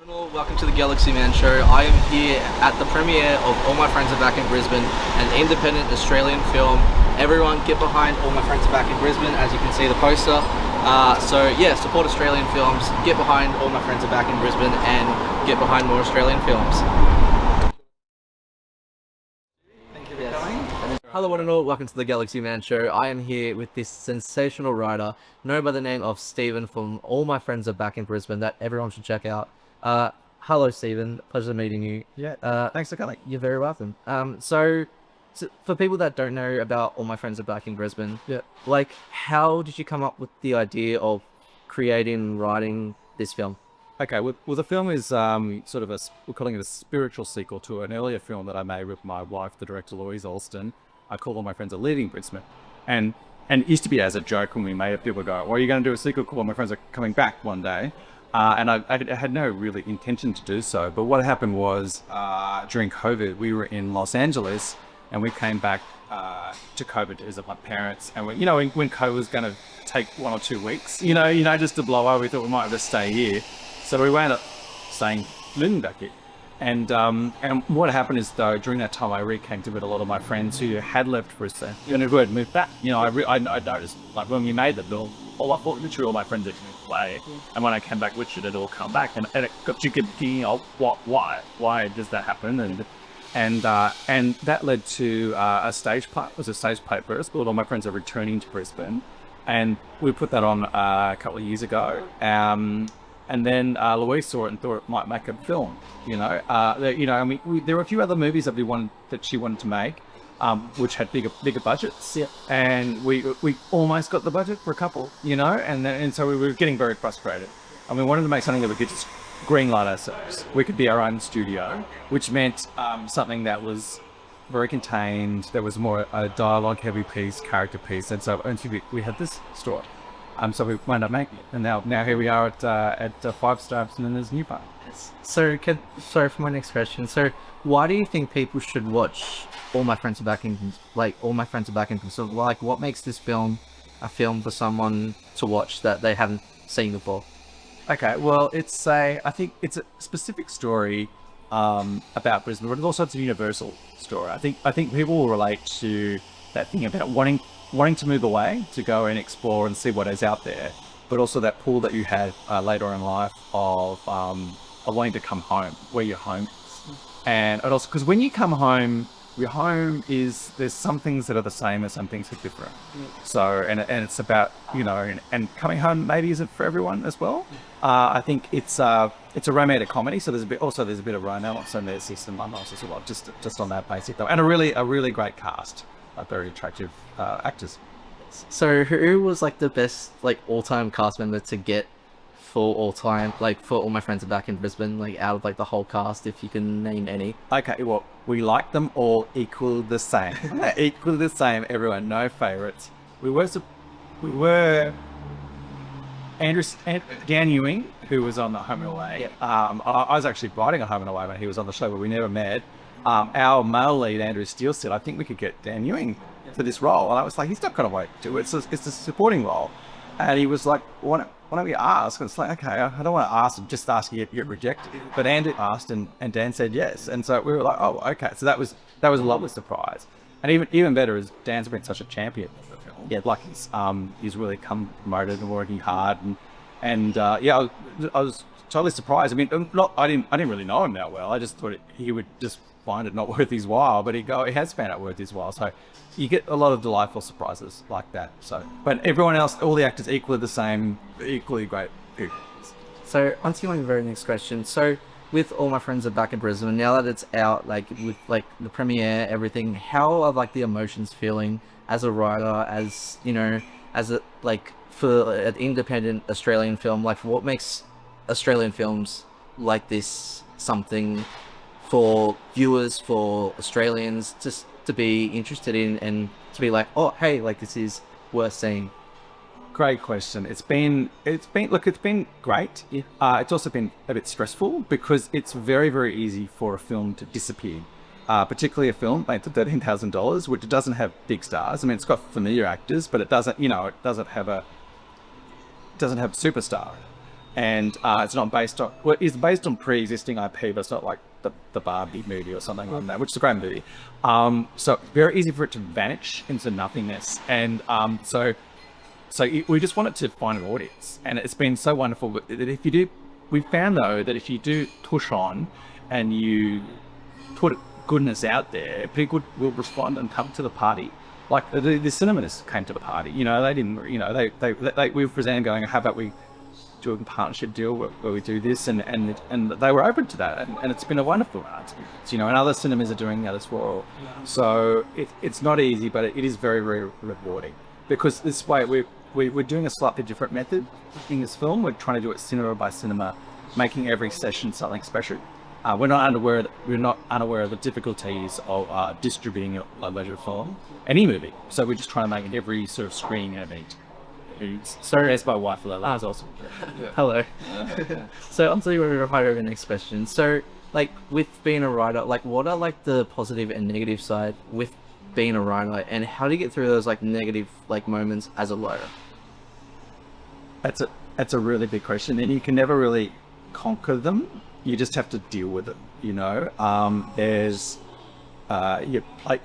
Welcome to the Galaxy Man Show. I am here at the premiere of All My Friends Are Back in Brisbane, an independent Australian film. Everyone get behind All My Friends Are Back in Brisbane, as you can see the poster. So yeah, support Australian films, get behind All My Friends Are Back in Brisbane, and get behind more Australian films. Thank you for coming. Hello one and all, welcome to the Galaxy Man Show. I am here with this sensational writer, known by the name of Stephen from All My Friends Are Back in Brisbane, that everyone should check out. Hello Stephen, pleasure meeting you. Yeah, thanks for coming. You're very welcome. So for people that don't know about All My Friends Are Back in Brisbane, like how did you come up with the idea of creating and writing this film? Okay, well the film is sort of we're calling it a spiritual sequel to an earlier film that I made with my wife, the director Louise Alston. I call All My Friends Are Leaving Brisbane. And it used to be as a joke when we made it, people go, well, are you going to do a sequel called All My Friends Are Coming Back one day? And I had no really intention to do so. But what happened was during COVID, we were in Los Angeles and we came back to COVID to visit my parents. And when COVID was going to take 1 or 2 weeks, just to blow over, we thought we might have to stay here. So we wound up living back here. And what happened is, though, during that time, I came to meet a lot of my friends who had left Brisbane and who had moved back. I noticed, like, when we made the film, I thought literally all my friends had moved away. And when I came back, Richard had all come back. And it got you thinking, why does that happen? And that led to a stage play. It was a stage play first called All My Friends Are Returning to Brisbane. And we put that on a couple of years ago. And then Louise saw it and thought it might make a film. There were a few other movies that she wanted to make, which had bigger budgets. Yeah. And we almost got the budget for a couple, and so we were getting very frustrated. And we wanted to make something that we could just greenlight ourselves. We could be our own studio, which meant something that was very contained. There was more a dialogue-heavy piece, character piece, and so we had this story. So we wound up making it, and now here we are at 5 stars, and then there's New Park. So, sorry for my next question. So, why do you think people should watch All My Friends Are Back in, All My Friends Are Back in? So, like, what makes this film a film for someone to watch that they haven't seen before? Okay, well, I think it's a specific story about Brisbane, but it's also a universal story. I think people will relate to that thing about wanting to move away, to go and explore and see what is out there, but also that pull that you had later in life of wanting to come home, where your home is. And it also, because when you come home, your home there's some things that are the same and some things are different. So, and it's about, and coming home maybe isn't for everyone as well. I think it's a romantic comedy, so there's a bit of romance and there's some romance as well, just on that basic though. And a really great cast. Very attractive actors. So who was like the best all-time cast member to get for all-time, for All My Friends Are Back in Brisbane, out of the whole cast, if you can name any? Okay, well, we like them all equal the same. Equal the same, everyone, no favourites. We were Dan Ewing, who was on the Home and Away. Yep. I was actually writing a Home and Away when he was on the show, but we never met. Our male lead, Andrew Steele, said, I think we could get Dan Ewing for this role. And I was like, he's not going to wait to do it. It's a supporting role. And he was like, why don't we ask? And it's like, okay, I don't want to ask him, just ask you get rejected. But Andrew asked and Dan said yes. And so we were like, oh, okay. So that was a lovely surprise. And even better is Dan's been such a champion of the film. Yeah, he's really come promoted and working hard. And I was totally surprised. I mean, I didn't really know him that well. I just thought he would just find it not worth his while, but he has found it worth his while. So you get a lot of delightful surprises like that. So, but everyone else, all the actors equally the same, equally great. So onto my very next question. So with All My Friends Are Back in Brisbane, now that it's out, with the premiere, everything, how are the emotions feeling as a writer, as for an independent Australian film? What makes Australian films like this something for viewers, for Australians, just to be interested in and to be like, oh, hey, this is worth seeing? Great question. It's been great. Yeah. It's also been a bit stressful because it's very, very easy for a film to disappear. Particularly a film made for $13,000, which doesn't have big stars. I mean, it's got familiar actors, but it doesn't have a superstar. and it's not based on, well, it's based on pre-existing IP, but it's not like the Barbie movie or something like that, which is a great movie. So very easy for it to vanish into nothingness, and we just wanted to find an audience, and it's been so wonderful that if you do, we found though that if you do push on and you put goodness out there, people will respond and come to the party. Like the cinemas came to the party, you know, they didn't, you know, they we were Brisane going, how about we do a partnership deal where we do this, and they were open to that, and it's been a wonderful ride. So, you know, and other cinemas are doing that as well. So it's not easy, but it is very, very rewarding, because this way we're doing a slightly different method in this film. We're trying to do it cinema by cinema, making every session something special. We're not unaware of the difficulties of distributing a leisure film, any movie. So we're just trying to make every sort of screening event. Sorry, that's my wife. That's awesome. Hello. So on to my very next question. So, like, with being a writer, like, what are like the positive and negative side with being a writer, and how do you get through those like negative like moments as a writer? That's a really big question, and you can never really conquer them. You just have to deal with it, you know. You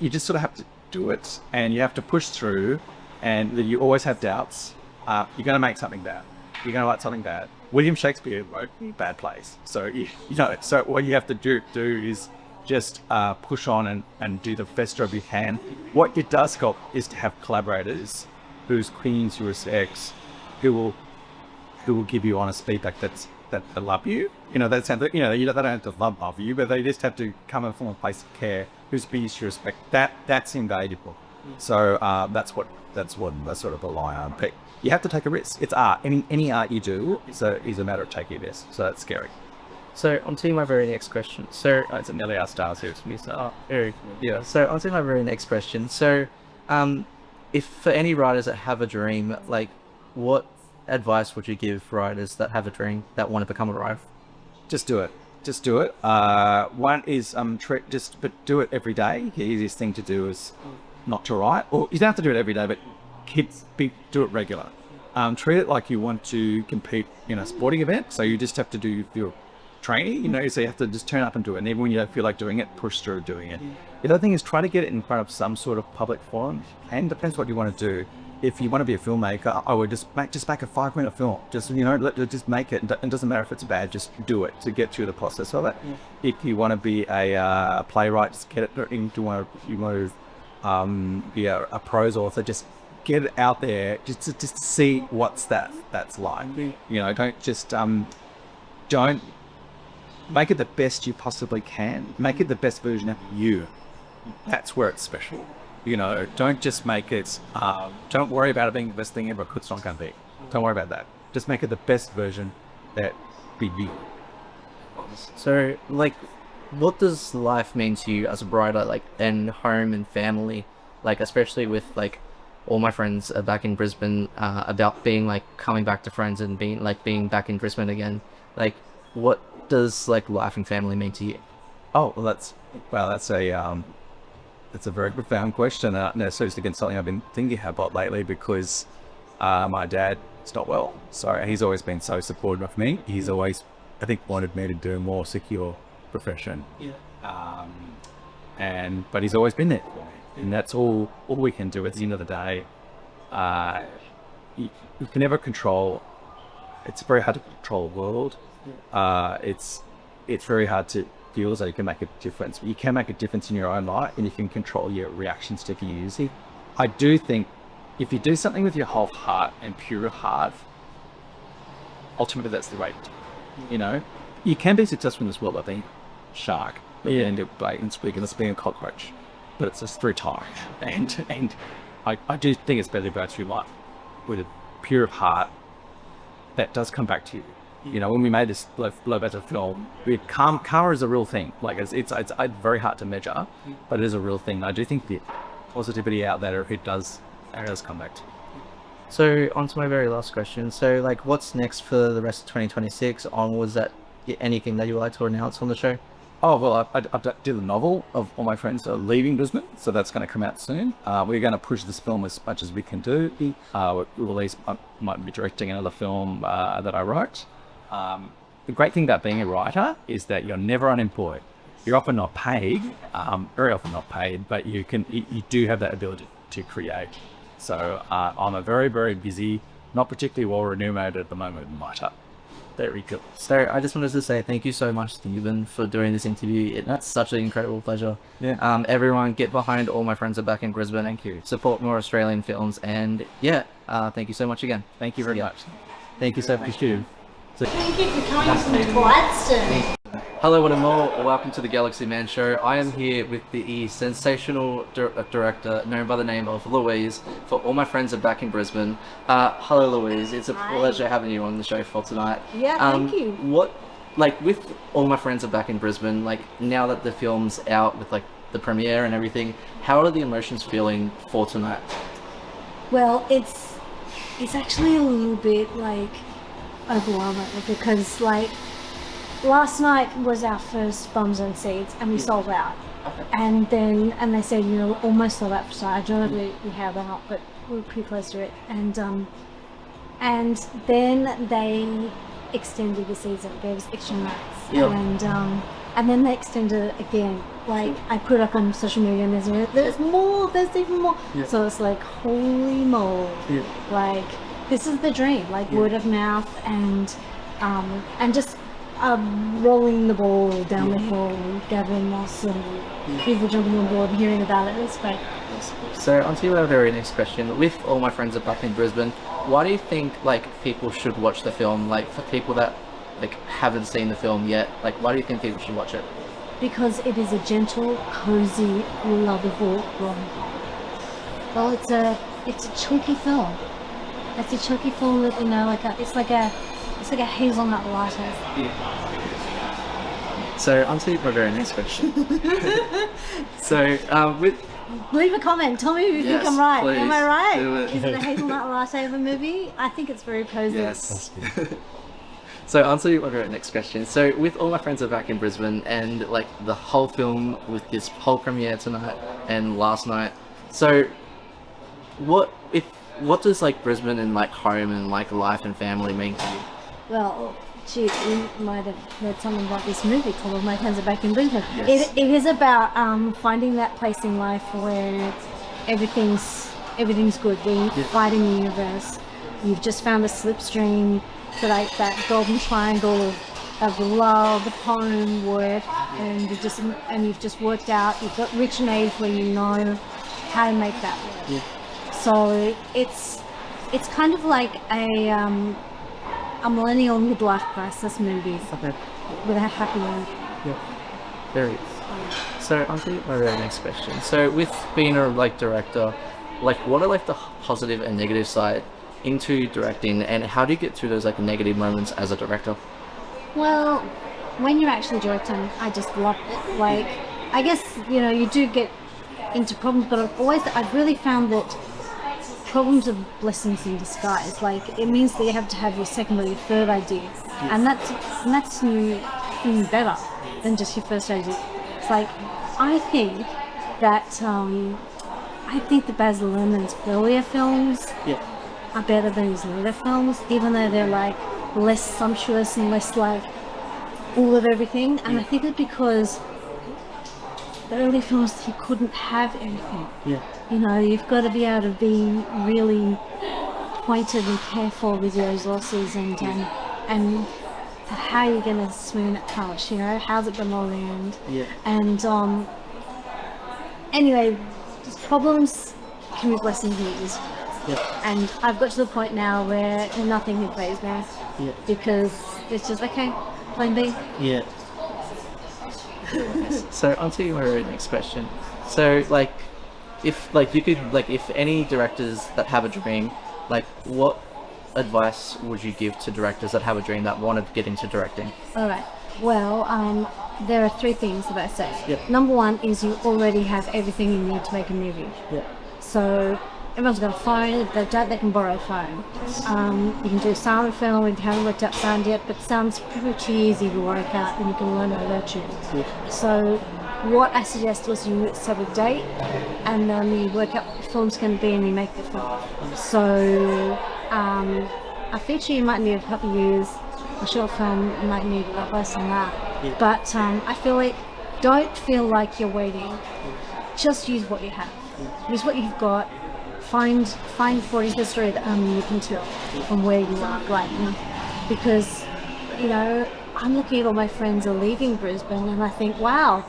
just sort of have to do it, and you have to push through, and you always have doubts. You're going to make something bad. You're going to write something bad. William Shakespeare wrote bad plays, so you know. So what you have to do is just push on and do the best job you can. What it does help is to have collaborators whose queens you respect, who will give you honest feedback that they love you. You know, that sounds, you know, they don't have to love you, but they just have to come from a place of care, whose views you respect. That's invaluable. So that's what I sort of rely on. But you have to take a risk. It's art. Any art you do is a matter of taking a risk. So that's scary. So on to my very next question. So it's nearly our stars here. Yeah. So on to my very next question. So, if for any writers that have a dream, like, what advice would you give writers that have a dream that want to become a writer? Just do it. One is but do it every day. The easiest thing to do is not to write, or you don't have to do it every day, but do it regular. Treat it like you want to compete in a sporting event. So you just have to do your training, you know, so you have to just turn up and do it. And even when you don't feel like doing it, push through doing it. The other thing is try to get it in front of some sort of public forum, and depends what you want to do. If you want to be a filmmaker, I would just make a 5-minute film. Just, you know, just make it. It doesn't matter if it's bad, just do it to get through the process of it. If you want to be a playwright, just get it into you want to be a prose author, just get it out there, just to see what's that's like. You know, don't make it the best you possibly can. Make it the best version of you. That's where it's special. You know, don't just make it, don't worry about it being the best thing ever, because it's not going to be. Don't worry about that. Just make it the best version that be you. So, like, what does life mean to you as a writer, like, and home and family, like, especially with, like, all my friends are back in Brisbane, about being, like, coming back to friends and being back in Brisbane again. Like, what does, like, life and family mean to you? Oh, well, that's a very profound question. So it's again something I've been thinking about lately, because my dad is not well. So he's always been so supportive of me. He's always, I think, wanted me to do a more secure profession. Yeah. But he's always been there for me. And that's all we can do at the end of the day. You can never control. It's very hard to control the world. It's very hard to feel as though you can make a difference. But you can make a difference in your own life, and you can control your reactions to community. I do think if you do something with your whole heart and pure heart, ultimately that's the way to do it. You know, you can be successful in this world by being a shark, and speaking as being a cockroach, but it's just through time. And I do think it's better to go through life with a pure heart that does come back to you. You know, when we made this Low Budget film, karma is a real thing. Like, it's very hard to measure, but it is a real thing. I do think the positivity out there, it does come back to you. So, on to my very last question. So, like, what's next for the rest of 2026 onwards? That anything that you would like to announce on the show? Oh, well, I did a novel of all my friends are leaving Brisbane, so that's going to come out soon. We're going to push this film as much as we can do. I might be directing another film that I wrote. The great thing about being a writer is that you're never unemployed. You're often not paid, very often not paid, but you do have that ability to create. So I'm a very, very busy, not particularly well remunerated at the moment writer. Very good. So I just wanted to say thank you so much, Stephen, for doing this interview. That's such an incredible pleasure. Yeah. Everyone, get behind All My Friends Are Back in Brisbane. Thank you. Support more Australian films, and thank you so much again. Thank you very much. Thank you so much. Thank you for coming to Gladstone. Hello, one and more. Welcome to the Galaxy Man Show. I am here with the sensational director known by the name of Louise for All My Friends Are Back in Brisbane. Hello, Louise. It's a pleasure having you on the show for tonight. Yeah, thank you. With All My Friends Are Back in Brisbane, now that the film's out with the premiere and everything, how are the emotions feeling for tonight? Well, it's actually a little bit overwhelming because last night was our first Bums and Seeds and we sold out. Okay. And they said, almost sold out for tonight. I don't know if we have or not, but we're pretty close to it. And then they extended the season, gave us extra nights. Yeah. And then they extended it again. I put it up on social media and there's more, there's even more. Yeah. So it's holy moly. Yeah. This is the dream, word of mouth and just rolling the ball down the hill, gathering moss and people jumping on board and hearing about it. It's great. So on to our very next question. With All My Friends Are Back in Brisbane, why do you think people should watch the film? For people that haven't seen the film yet, why do you think people should watch it? Because it is a gentle, cozy, lovable rom-com. Well, it's a chunky film. It's a chunky film that it's like a hazelnut latte. Yeah. So on to my very next question. Leave a comment. Tell me if you think I'm right. Please, am I right? do it. Is it a hazelnut latte of a movie? I think it's very cozy. Yes. So on to my very next question. So with All My Friends Are Back in Brisbane and the whole film with this whole premiere tonight and last night. So what does Brisbane and home and life and family mean to you? Well, gee, you might have heard something about this movie called All My Friends Are Back in Brisbane. Yes. It is about finding that place in life where everything's good. Where you fight in the universe. You've just found a slipstream, that golden triangle of love, home, work, and you've just worked out. You've got rich in age where you know how to make that work. Yeah. So it's kind of like a millennial midlife crisis movie with a happy end. Yeah. Very. So on to my very next question. So with being a director, what are the positive and negative side into directing, and how do you get through those negative moments as a director? Well, when you're actually directing, I just love it. I guess you do get into problems, but I've really found that problems are blessings in disguise. It means that you have to have your second or your third idea, and that's even better than just your first idea. It's I think that Baz Luhrmann's earlier films are better than his later films, even though they're less sumptuous and less full of everything. And I think it's because the early films he couldn't have everything. Yeah. You've got to be able to be really pointed and careful with your resources and how you're going to swing that polish. How's it going to land? Yeah. And anyway, just problems can be blessings in disguise. Yeah. And I've got to the point now where nothing can faze me. Yeah. Because it's just okay, plan B. Yeah. So on to my very next question. So if any directors that have a dream, what advice would you give to directors that have a dream that want to get into directing? All right. Well, there are three things that I say. Yep. Number one is you already have everything you need to make a movie. Yeah. So everyone's got a phone. If they don't, they can borrow a phone. You can do sound film if you haven't worked out sound yet, but sound's pretty easy to work out and you can learn auto-tune. Yeah. So what I suggest was you set a date and then you work out what the film's going to be and you make the film. So a feature you might need a couple of years, A short film might need a lot less than that. Yeah. But I feel like, don't feel like you're waiting. Just use what you have. Use what you've got. Find what is the story that only you can tell from where you are right now. Because, you know, I'm looking at all my friends are leaving Brisbane, and I think, wow,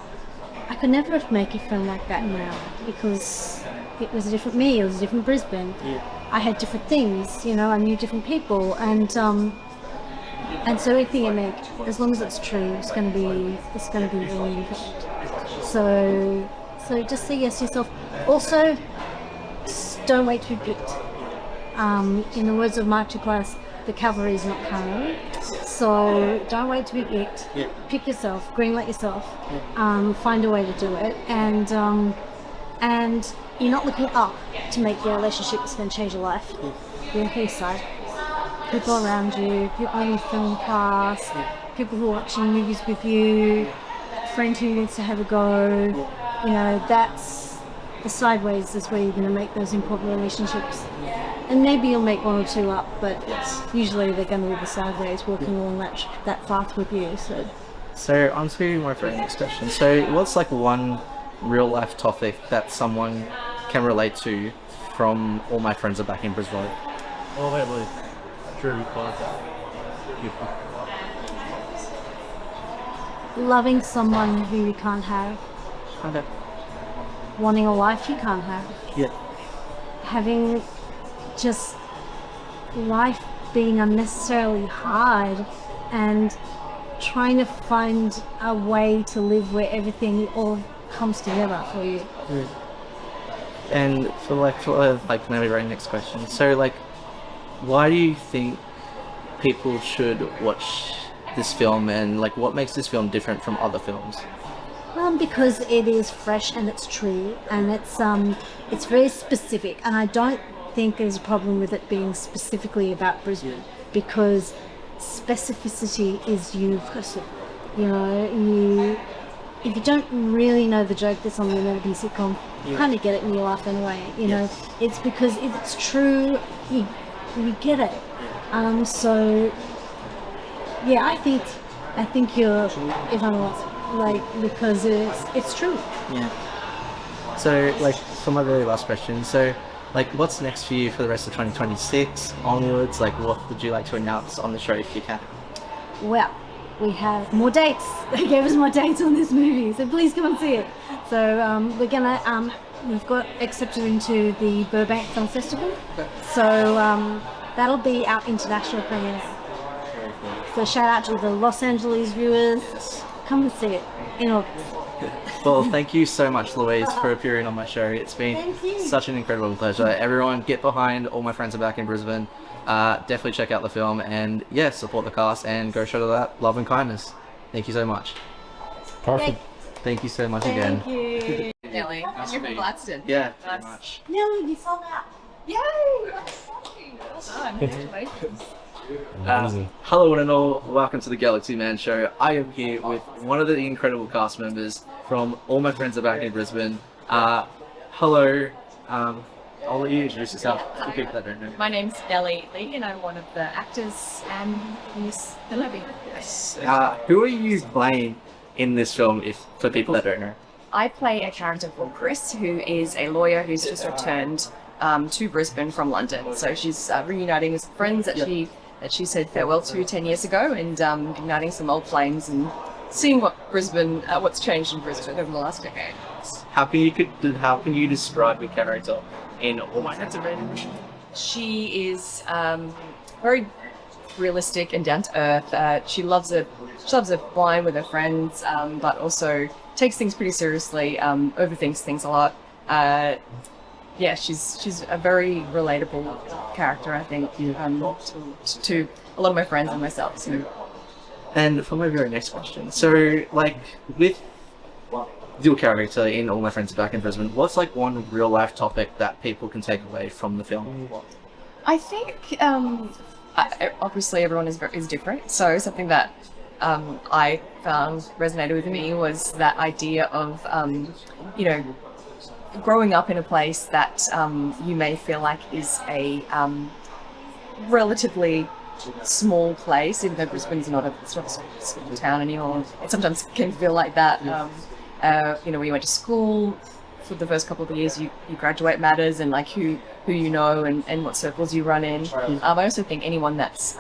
I could never have made a film like that now, because it was a different me, it was a different Brisbane. Yeah. I had different things, you know, I knew different people, and so anything you make, as long as it's true, it's gonna be really important. So just say yes to yourself. Also, don't wait to be picked. In the words of Mark Duplass, the cavalry is not cavalry. So don't wait to be picked. Yeah. Pick yourself, greenlight yourself, find a way to do it, and you're not looking up to make the relationship that's going to change your life. You're looking aside. People around you, people in the film cast, people who are watching movies with you, a friend who wants to have a go. You know, that's the sideways is where you're going to make those important relationships. And maybe you'll make one or two up, but usually they're going to be the sideways working along that path with you. So on to my very next question. So what's like one real life topic that someone can relate to from All My Friends Are Back in Brisbane? Oh, wait. True. Loving someone who you can't have, Okay. wanting a life you can't have, Yeah. having just life being unnecessarily hard, and trying to find a way to live where everything all comes together for you. And for maybe right next question. So like, why do you think people should watch this film, and like what makes this film different from other films? Because it is fresh and it's true, and it's very specific, and I don't think there's a problem with it being specifically about Brisbane, because specificity is universal. You know, if you don't really know the joke that's on the American sitcom, you kind of get it and you laugh anyway. You know, it's because if it's true, you get it. So yeah, I think you're, if I'm honest, like, because it's true. Yeah. So like, for my very last question, so like, what's next for you for the rest of 2026 onwards? Like, what would you like to announce on the show if you can? Well, we have more dates. They gave us more dates on this movie, so please come and see it. So we've got accepted into the Burbank Film Festival. So that'll be our international premiere. So shout out to the Los Angeles viewers. Come and see it in August. Well, thank you so much, Louise, for appearing on my show. It's been Thank you. such an incredible pleasure. Everyone, get behind All My Friends Are Back in Brisbane. Definitely check out the film, and support the cast and go show that love and kindness. Thank you so much. Perfect. Thank you so much Thank again. you. Nelly, you're from Gladstone. Yeah, Nice. very much. No, you sold out. Yay! Congratulations. Hello one and all, welcome to the Galaxy Man Show. I am here with one of the incredible cast members from All My Friends Are Back in Brisbane. Hello, I'll let you introduce yourself for people that don't know. My name's Nelly Lee, and I'm one of the actors in this movie. Who are you playing in this film, if for people that don't know? I play a character called Chris, who is a lawyer who's just returned to Brisbane from London. So she's reuniting with friends that she said farewell to 10 years ago, and igniting some old flames and seeing what's changed in Brisbane over the last decade. How can you describe your character in All My Friends Are Back in Brisbane? She is very realistic and down to earth. She loves a wine with her friends, but also takes things pretty seriously. Overthinks things a lot. She's a very relatable character, I think, to a lot of my friends and myself. So. And for my very next question, so like with your character in All My Friends Are Back in Brisbane, what's like one real life topic that people can take away from the film? I think obviously everyone is different. So something that I found resonated with me was that idea of growing up in a place that you may feel like is a relatively small place, even though Brisbane's it's not a small town anymore. It sometimes can feel like that. You know, when you went to school, for the first couple of years, you graduate matters, and like who you know and what circles you run in. I also think anyone that's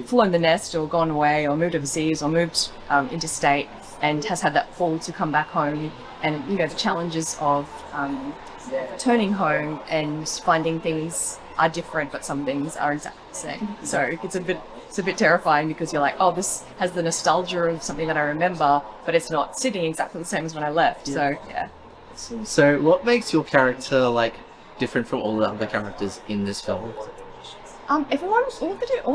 flown the nest or gone away or moved overseas or moved interstate and has had that fall to come back home, and you know the challenges of returning home and finding things are different, but some things are exactly the same. So it's a bit terrifying, because you're like, oh, this has the nostalgia of something that I remember, but it's not sitting exactly the same as when I left. So yeah. So what makes your character like different from all the other characters in this film? All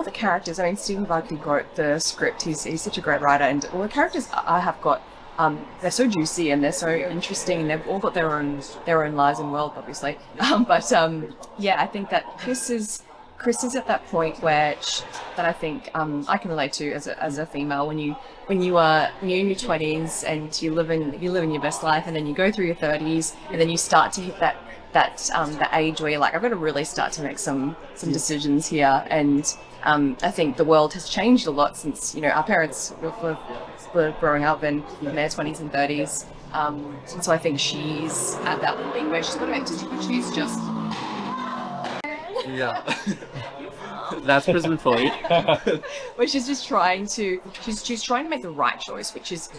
the characters. I mean, Stephen Buck, who wrote the script, he's such a great writer, and all the characters I have got, they're so juicy and they're so interesting, and they've all got their own lives and world, obviously. Yeah, I think that Chris is at that point where that I think I can relate to as a female. When you're in your 20s and you live in your best life, and then you go through your 30s, and then you start to hit that age where you're like, I've got to really start to make some decisions here. And I think the world has changed a lot since, you know, our parents were growing up in their 20s and 30s. And so I think she's at that point where she's got to make decisions. She's just... Yeah. That's Brisbane for you. Where she's just trying to make the right choice, which is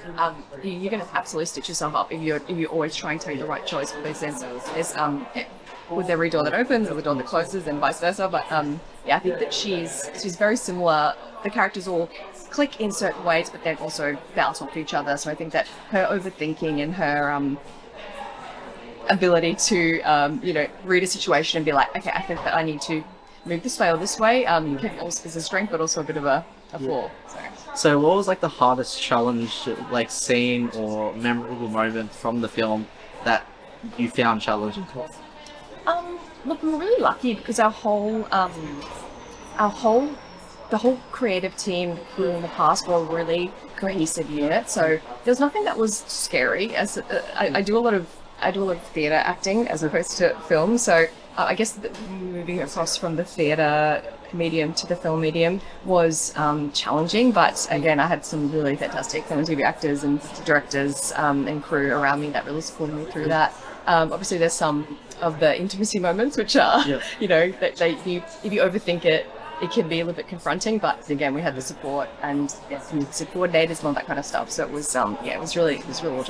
you're going to absolutely stitch yourself up if you're always trying to make the right choice. Because there's with every door that opens, there's a door that closes, and vice versa. But yeah, I think that she's very similar. The characters all click in certain ways, but then also bounce off each other. So I think that her overthinking and her ability to read a situation and be like, okay, I think that I need to move this way or this way, is a strength, but also a bit of a flaw. So what was like the hardest challenge, like scene or memorable moment from the film that you found challenging? Look, we're really lucky because the whole creative team, the crew and the cast were a really cohesive unit. So there's nothing that was scary. As I do a lot of theatre acting as opposed to film, so I guess moving across from the theatre medium to the film medium was challenging, but again I had some really fantastic film and TV actors and directors and crew around me that really supported me through that. Obviously there's some of the intimacy moments which are you know, that if you overthink it can be a little bit confronting, but again we had the support and some coordinators and all that kind of stuff, so it was it was really enjoyable.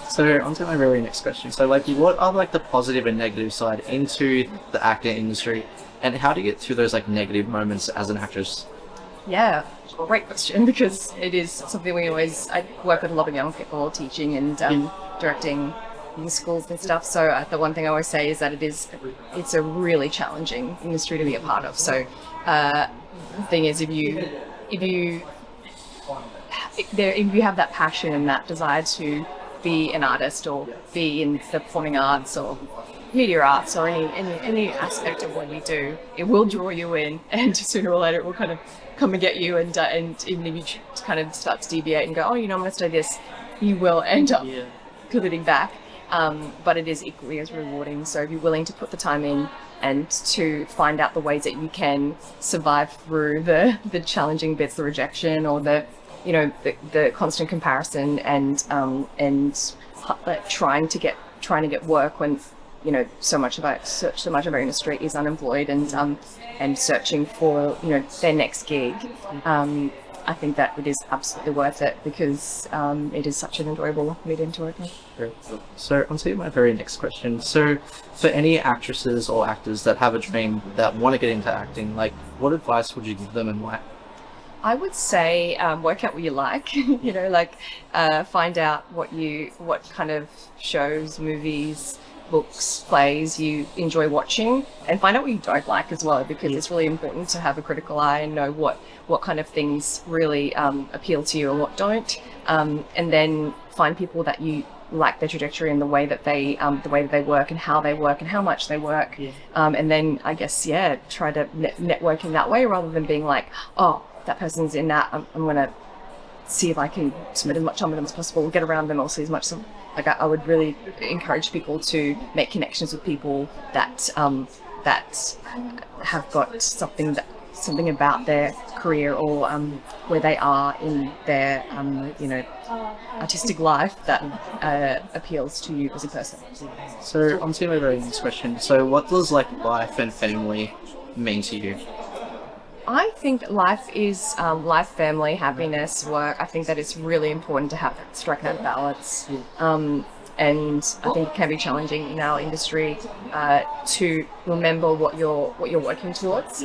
So on to my very next question. So like, what are like the positive and negative side into the acting industry, and how do you get through those like negative moments as an actress? Yeah, great question, because it is something I work with a lot of young people teaching and directing in schools and stuff. So the one thing I always say is that it's a really challenging industry to be a part of. So the thing is, if you have that passion and that desire to be an artist or be in the performing arts or media arts or any aspect of what you do, it will draw you in, and sooner or later it will kind of come and get you, and even if you kind of start to deviate and go, oh, you know, I'm going to study this, you will end up pivoting back. But it is equally as rewarding. So if you're willing to put the time in and to find out the ways that you can survive through the challenging bits, the rejection or the constant comparison and trying to get work when, you know, so much of our industry is unemployed and searching for, you know, their next gig. I think that it is absolutely worth it, because it is such an enjoyable medium to work in. So on to my very next question. So for any actresses or actors that have a dream that want to get into acting, like what advice would you give them and why? I would say work out what you like. You know, like find out what kind of shows, movies, books, plays you enjoy watching, and find out what you don't like as well, because it's really important to have a critical eye and know what kind of things really appeal to you and what don't, and then find people that you like their trajectory and the way that they work and how much they work, and then I guess try to network in that way, rather than being like, oh, that person's in that, I'm gonna see if I can spend as much time with them as possible, get around them, or see as much. I would really encourage people to make connections with people that that have got something about their career or where they are in their artistic life that appeals to you as a person. So on to my very next question. So what does like life and family mean to you? I think life is life, family, happiness, work. I think that it's really important to have strike that balance. And I think it can be challenging in our industry to remember what you're working towards.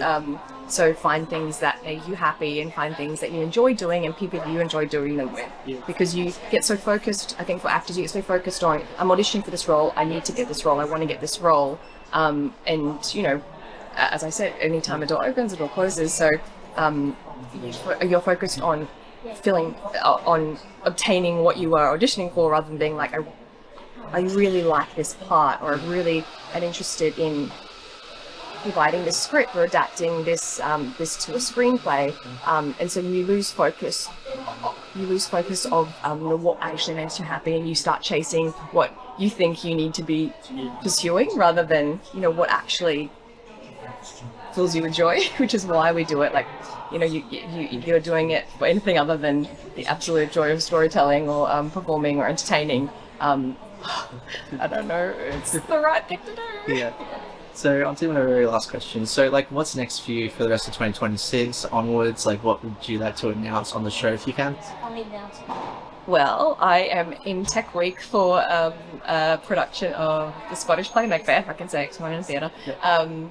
So find things that make you happy and find things that you enjoy doing and people you enjoy doing them with. Because you get so focused, I think for actors, you get so focused on, I'm auditioning for this role, I need to get this role, I want to get this role. And, as I said, anytime a door opens, a door closes. So you're focused on on obtaining what you are auditioning for rather than being like, I really like this part, or I really am interested in writing this script or adapting this to a screenplay, and so you lose focus. You lose focus of what actually makes you happy, and you start chasing what you think you need to be pursuing rather than what actually fills you with joy, which is why we do it. Like you're doing it for anything other than the absolute joy of storytelling or performing or entertaining. I don't know, it's the right thing to do. Yeah. So on to my very last question. So like what's next for you for the rest of 2026 onwards? Like what would you like to announce on the show if you can? Well, I am in Tech Week for a production of the Scottish play Macbeth. I can say it's one in the theatre.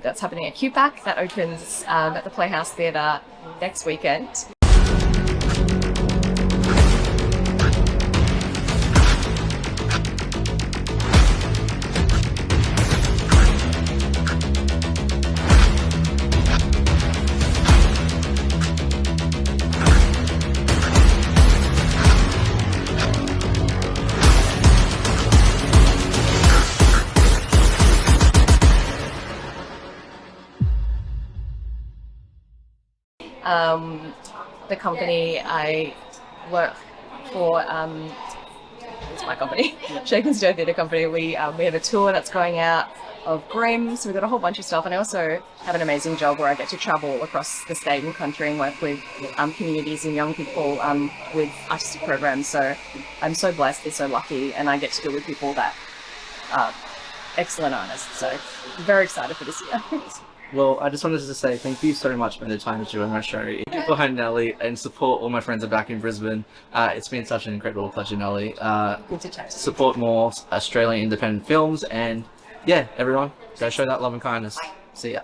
That's happening at QPAC. That opens at the Playhouse Theatre next weekend. The company I work for, it's my company, Shake and Stir Theatre Company. We have a tour that's going out of Grimm, so we've got a whole bunch of stuff, and I also have an amazing job where I get to travel across the state and country and work with communities and young people with artistic programs. So I'm so blessed and so lucky, and I get to deal with people that are excellent artists. So I'm very excited for this year. Well, I just wanted to say thank you so much for the time to join my show. Get behind Nelly and support all my friends are back in Brisbane. It's been such an incredible pleasure, Nelly. Good to chat to you. Support more Australian independent films, and yeah, everyone, go show that love and kindness. See ya.